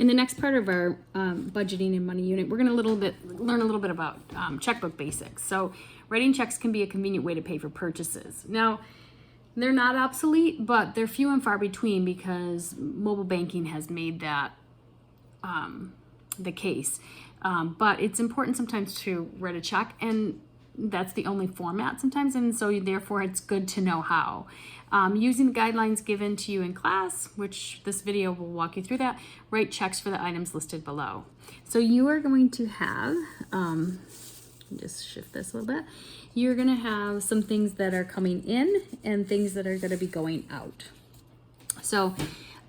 In the next part of our budgeting and money unit, we're going to learn a little bit about checkbook basics. So writing checks can be a convenient way to pay for purchases. Now, they're not obsolete, but they're few and far between because mobile banking has made that the case. But it's important sometimes to write a check, and that's the only format sometimes, and so therefore it's good to know how. Using the guidelines given to you in class, which this video will walk you through that, write checks for the items listed below. So you are going to have, just shift this a little bit, you're going to have some things that are coming in and things that are going to be going out. So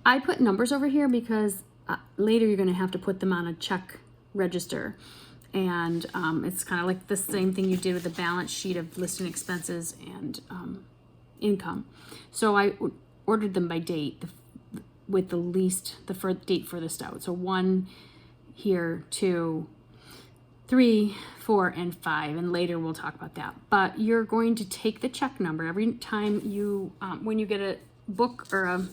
I put numbers over here because later you're going to have to put them on a check register. And it's kind of like the same thing you did with the balance sheet of listing expenses and income. So I ordered them by date with the date furthest out. So 1 here, 2, 3, 4, and 5, and later we'll talk about that. But you're going to take the check number every time you, when you get a book or a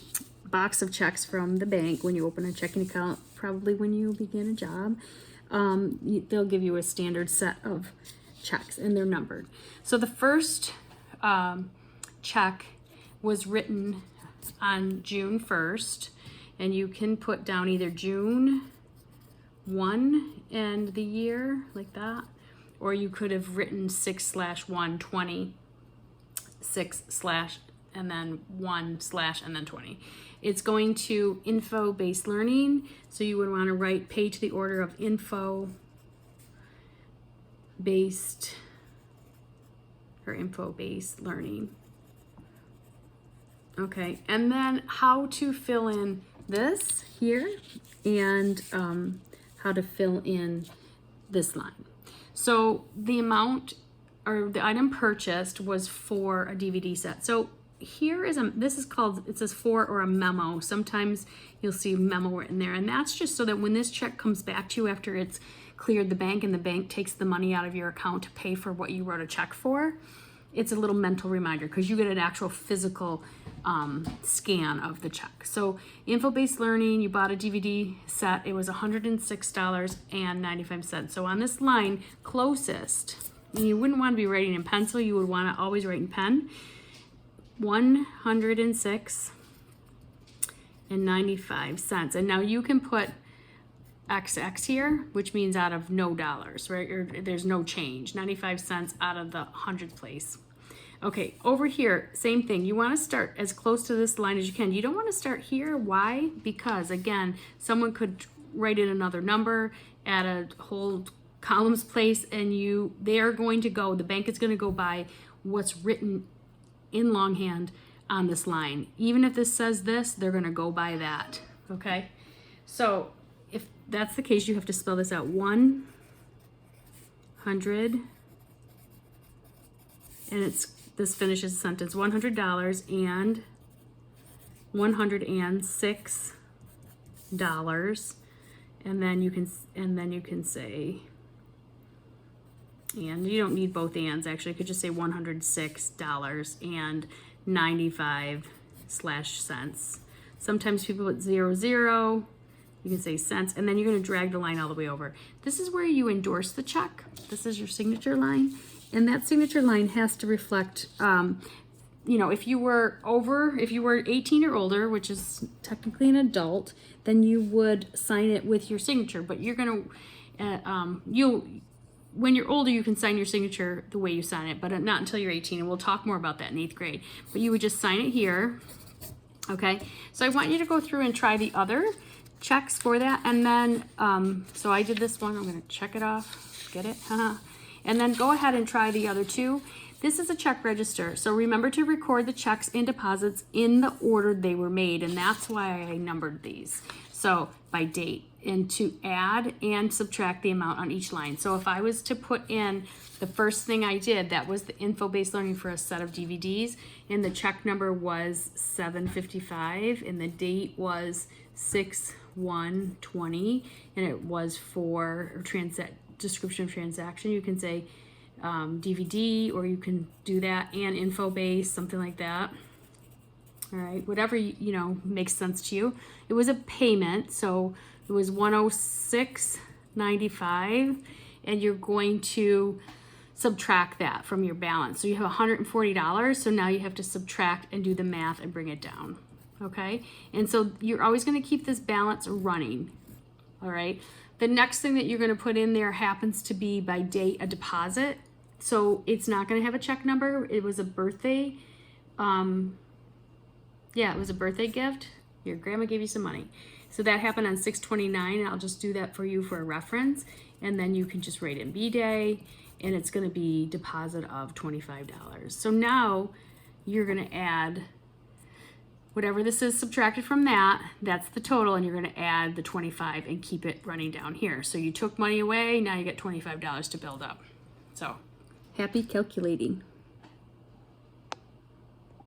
box of checks from the bank, when you open a checking account, probably when you begin a job, they'll give you a standard set of checks and they're numbered. So the first check was written on June 1st, and you can put down either June 1 and the year like that, or you could have written 6/1/20, 6/ and then 1/ and then 20. It's going to info-based learning, so you would want to write pay to the order of info-based learning. Okay, and then how to fill in this here and how to fill in this line. So the amount or the item purchased was for a DVD set. So here is it says for or a memo. Sometimes you'll see memo written there, and that's just so that when this check comes back to you after it's cleared the bank and the bank takes the money out of your account to pay for what you wrote a check for, it's a little mental reminder because you get an actual physical scan of the check. So info-based learning, you bought a DVD set, it was $106.95. So on this line closest, and you wouldn't want to be writing in pencil, you would want to always write in pen, $106.95. And now you can put XX here, which means out of no dollars, right? Or there's no change, 95 cents out of the 100th place. Okay, over here, same thing. You want to start as close to this line as you can. You don't want to start here. Why? Because again, someone could write in another number at a whole columns place, and they are going to go, the bank is going to go by what's written in longhand on this line. Even if this says this, they're going to go by that. Okay, so if that's the case, you have to spell this out. 100, and this finishes the sentence. $100 and $106, and then you can say, and you don't need both ands actually. You could just say $106.95/cents. Sometimes people put 00. You can say cents, and then you're going to drag the line all the way over. This is where you endorse the check. This is your signature line, and that signature line has to reflect, if you were 18 or older, which is technically an adult, then you would sign it with your signature. But you're going to, when you're older, you can sign your signature the way you sign it, but not until you're 18, and we'll talk more about that in 8th grade. But you would just sign it here, okay? So I want you to go through and try the other checks for that, and then so I did this one. I'm going to check it off. Get it? And then go ahead and try the other two. This is a check register, so remember to record the checks and deposits in the order they were made, and that's why I numbered these. So by date, and to add and subtract the amount on each line. So if I was to put in the first thing I did, that was the info-based learning for a set of DVDs, and the check number was $7.55, and the date was 6/1/20, and it was for description of transaction. You can say DVD, or you can do that and info-based, something like that. All right, whatever makes sense to you. It was a payment, so It was $106.95, and you're going to subtract that from your balance. So you have $140, so now you have to subtract and do the math and bring it down, okay? And so you're always gonna keep this balance running, all right? The next thing that you're gonna put in there happens to be by date a deposit. So it's not gonna have a check number. It was a birthday, yeah, it was a birthday gift. Your grandma gave you some money. So that happened on 6/29, and I'll just do that for you for a reference. And then you can just write in B-Day, and it's gonna be deposit of $25. So now you're gonna add whatever this is subtracted from that, that's the total, and you're gonna add the 25 and keep it running down here. So you took money away, now you get $25 to build up. So happy calculating.